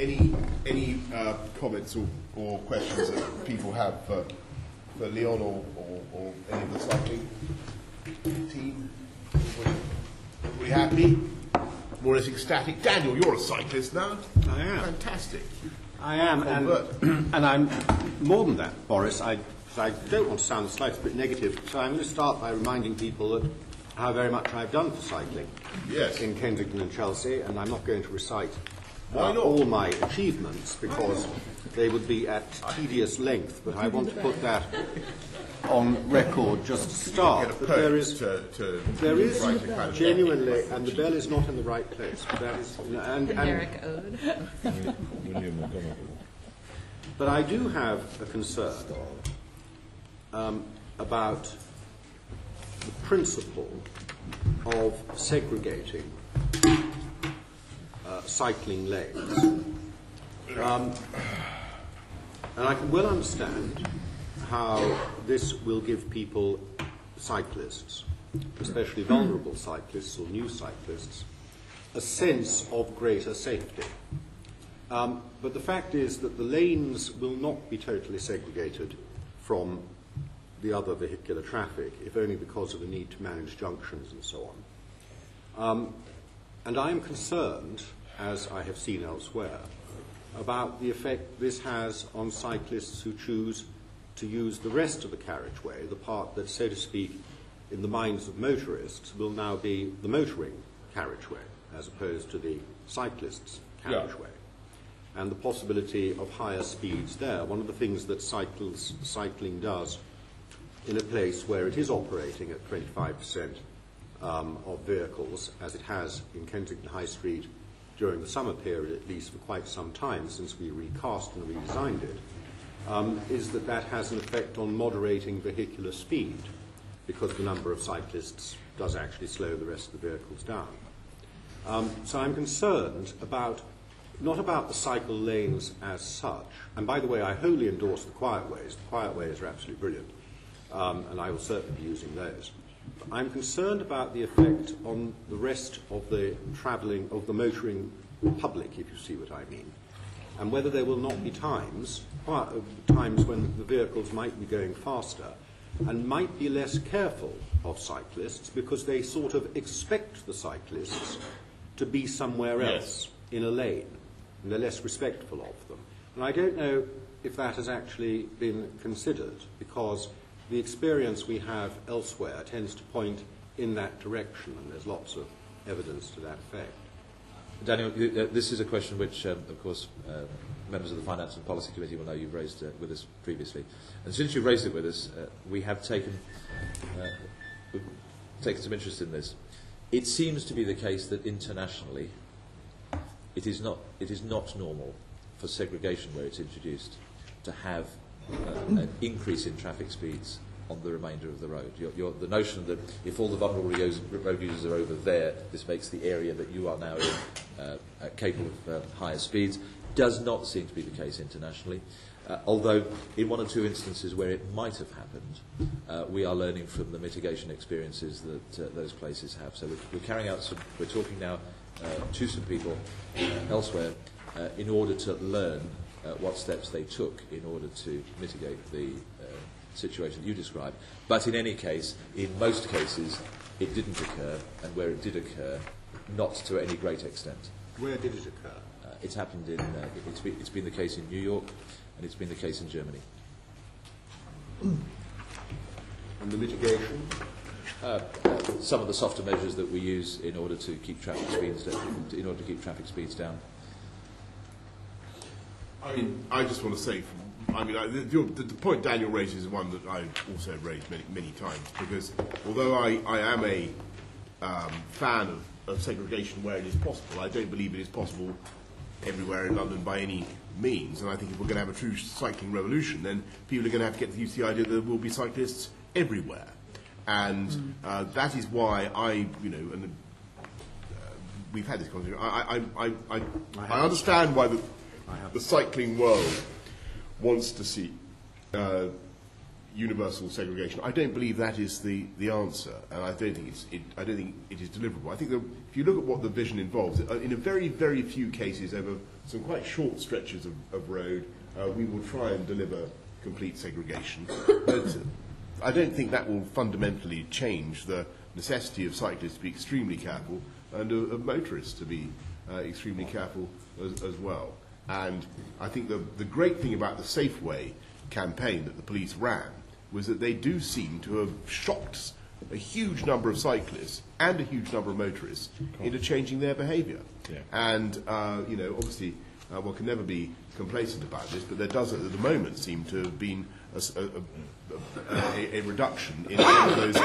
Any comments or questions that people have for Leon or any of the cycling team? Everybody happy? More or less ecstatic. Daniel, you're a cyclist now. I am. Fantastic. I am, and I'm more than that, Boris. I don't want to sound the slightest bit negative, so I'm going to start by reminding people that how very much I've done for cycling in Kensington and Chelsea, and I'm not going to recite all my achievements because they would be at tedious length, but I want to put that on record just to start. But there is genuinely, and the bell is not in the right place. But that is, but I do have a concern about the principle of segregating cycling lanes. And I can well understand how this will give people, cyclists, especially vulnerable cyclists or new cyclists, a sense of greater safety. But the fact is that the lanes will not be totally segregated from the other vehicular traffic, if only because of the need to manage junctions and so on. And I am concerned, as I have seen elsewhere, about the effect this has on cyclists who choose to use the rest of the carriageway, the part that, so to speak, in the minds of motorists will now be the motoring carriageway, as opposed to the cyclists' carriageway. And the possibility of higher speeds there. One of the things that cycling does in a place where it is operating at 25% of vehicles, as it has in Kensington High Street during the summer period, at least for quite some time since we recast and redesigned it, is that has an effect on moderating vehicular speed, because the number of cyclists does actually slow the rest of the vehicles down. So I'm concerned about, not about the cycle lanes as such, and by the way, I wholly endorse the quiet ways. The quiet ways are absolutely brilliant, and I will certainly be using those. But I'm concerned about the effect on the rest of the travelling, of the motoring public, if you see what I mean, and whether there will not be times when the vehicles might be going faster and might be less careful of cyclists because they sort of expect the cyclists to be somewhere else in a lane, and they're less respectful of them. And I don't know if that has actually been considered, because the experience we have elsewhere tends to point in that direction, and there's lots of evidence to that effect. Daniel, this is a question which, of course, members of the Finance and Policy Committee will know you've raised with us previously. And since you've raised it with us, we have taken some interest in this. It seems to be the case that internationally it is not normal for segregation where it's introduced to have an increase in traffic speeds on the remainder of the road. The notion that if all the vulnerable road users are over there, this makes the area that you are now in capable of higher speeds, does not seem to be the case internationally. Although in one or two instances where it might have happened, we are learning from the mitigation experiences that those places have. So we're carrying out we're talking now to some people elsewhere in order to learn what steps they took in order to mitigate the situation you described. But in any case, in most cases, it didn't occur, and where it did occur, not to any great extent. Where did it occur? It's happened in, it's been the case in New York, and it's been the case in Germany. And the mitigation? Some of the softer measures that we use in order to keep traffic speeds down. I mean, I just want to say, the point Daniel raises is one that I've also raised many times, because although I am a fan of segregation where it is possible, I don't believe it is possible everywhere in London by any means. And I think if we're going to have a true cycling revolution, then people are going to have to get used to the idea that there will be cyclists everywhere. And that is why we've had this conversation. I understand why the cycling world wants to see universal segregation. I don't believe that is the answer, and I don't think it is deliverable. I think that if you look at what the vision involves, in a very, very few cases over some quite short stretches of road, we will try and deliver complete segregation. But I don't think that will fundamentally change the necessity of cyclists to be extremely careful and of motorists to be extremely careful as well. And I think the great thing about the Safeway campaign that the police ran was that they do seem to have shocked a huge number of cyclists and a huge number of motorists into changing their behaviour. Yeah. And, you know, obviously one can never be complacent about this, but there does at the moment seem to have been a reduction in some of those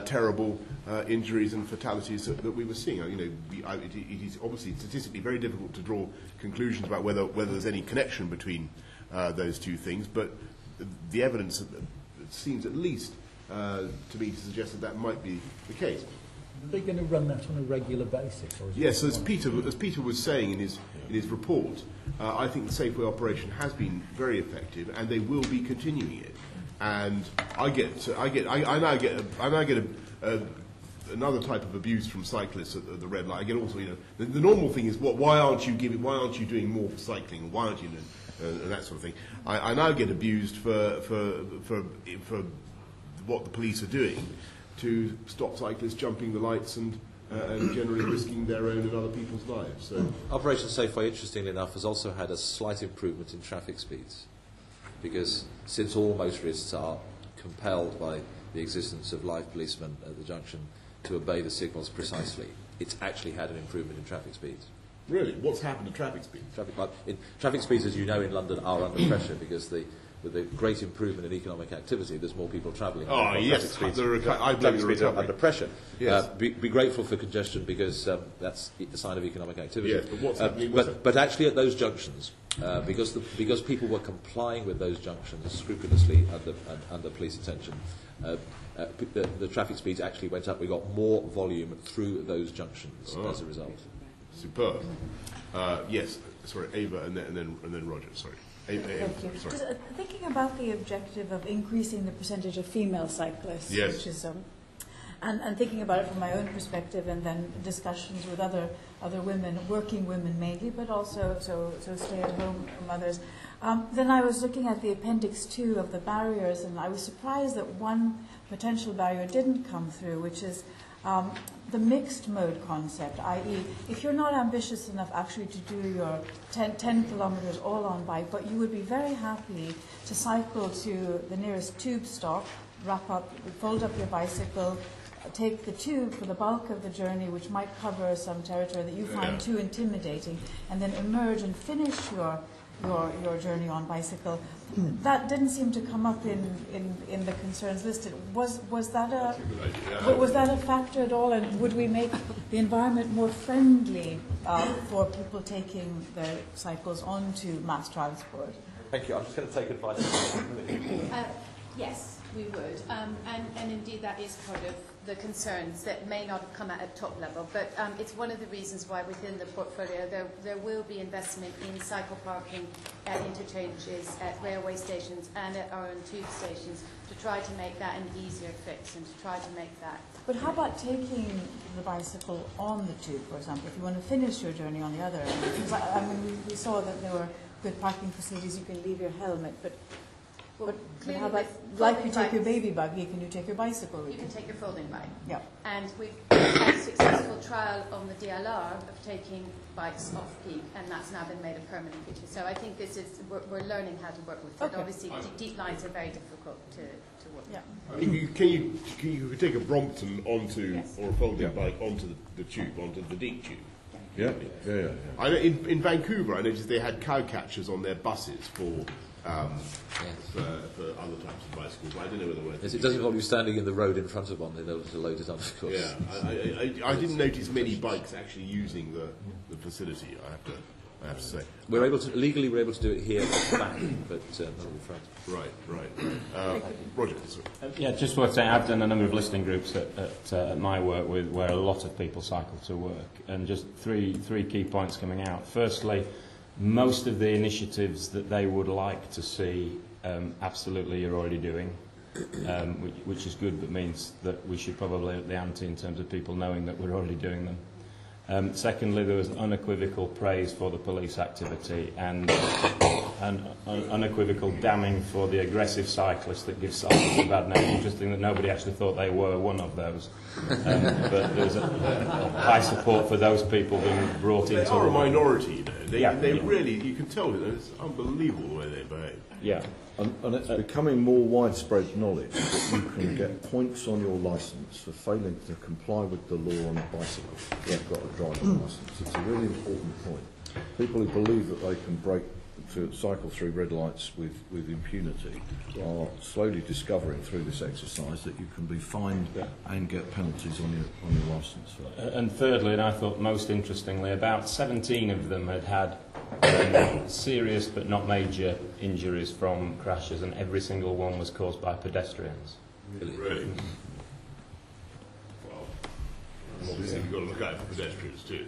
terrible injuries and fatalities that we were seeing. You know, it is obviously statistically very difficult to draw conclusions about whether there's any connection between those two things, but the evidence seems at least to me to suggest that might be the case. Are they going to run that on a regular basis? Or is yes, as Peter was saying in his report, I think the Safeway operation has been very effective, and they will be continuing it. And I now get another type of abuse from cyclists at the red light. I get also, you know, the normal thing is why aren't you doing more for cycling? Why aren't you and that sort of thing. I now get abused for what the police are doing to stop cyclists jumping the lights and generally risking their own and other people's lives. So Operation Safeway, interestingly enough, has also had a slight improvement in traffic speeds, because since all motorists are compelled by the existence of live policemen at the junction to obey the signals precisely, it's actually had an improvement in traffic speeds. really, what's happened to traffic speed? Traffic speeds, as you know, in London are under pressure because with the great improvement in economic activity, there's more people travelling. Oh, yes, traffic speeds are under pressure. Yes. Be grateful for congestion, because that's a sign of economic activity. Yes, but what's happening? But actually at those junctions, because people were complying with those junctions scrupulously under police attention, the traffic speeds actually went up. We got more volume through those junctions as a result. Superb. Yes, sorry, Ava, and then Roger. Sorry. Thank you. Sorry. Just thinking about the objective of increasing the percentage of female cyclists, yes. which is, and thinking about it from my own perspective, and then discussions with other women, working women mainly, but also so stay-at-home mothers. Then I was looking at the Appendix 2 of the barriers, and I was surprised that one potential barrier didn't come through, which is the mixed mode concept, i.e. if you're not ambitious enough actually to do your 10 kilometres all on bike, but you would be very happy to cycle to the nearest tube stop, wrap up, fold up your bicycle, take the tube for the bulk of the journey, which might cover some territory that you find too intimidating, and then emerge and finish your journey on bicycle. That didn't seem to come up in the concerns listed. Was that a factor at all? And would we make the environment more friendly for people taking their cycles onto mass transport? Thank you. I'm just going to take advice. Yes, we would. And indeed that is part of the concerns that may not have come at a top level, but it's one of the reasons why within the portfolio there will be investment in cycle parking at interchanges, at railway stations and at our own tube stations to try to make that an easier fix and to try to make that. But how about taking the bicycle on the tube, for example, if you want to finish your journey on the other end? Because I mean, we saw that there were good parking facilities, you can leave your helmet, but how about, like you take your baby buggy, can you take your bicycle with you? You can take your folding bike. Yeah. And we've had a successful trial on the DLR of taking bikes off peak, and that's now been made a permanent feature. So I think this is, we're learning how to work with it. Okay. Obviously, deep lines are very difficult to work with. Yeah. Can you take a Brompton onto, Yes. or a folding bike onto the tube, onto the deep tube? Yeah. I know in Vancouver, I noticed they had cow catchers on their buses for other types of bicycles. I don't know whether Yes, it does involve you standing in the road in front of one in order to load it on, of course. Yeah, I didn't notice many bikes actually using the facility. I have to say. We're able to legally do it here at the back, but not at the front. Right. Roger. Sorry. Yeah, just worth saying, I've done a number of listening groups at my work where a lot of people cycle to work, and just three key points coming out. Firstly, most of the initiatives that they would like to see, absolutely you're already doing. which is good, but means that we should probably up the ante in terms of people knowing that we're already doing them. Secondly, there was unequivocal praise for the police activity and unequivocal damning for the aggressive cyclists that give cyclists a bad name. Interesting that nobody actually thought they were one of those. But there's a high support for those people being brought into... They are a minority, you know. They Yeah. really, you can tell, it's unbelievable the way they behave. Yeah. And it's becoming more widespread knowledge that you can get points on your licence for failing to comply with the law on a bicycle if you've got a driving licence. It's a really important point. People who believe that they can cycle through red lights with impunity are slowly discovering through this exercise that you can be fined and get penalties on your licence. And thirdly, and I thought most interestingly, about 17 of them had serious but not major injuries from crashes, and every single one was caused by pedestrians. Really? Well, obviously you've got to look out for pedestrians too.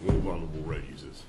All vulnerable road users.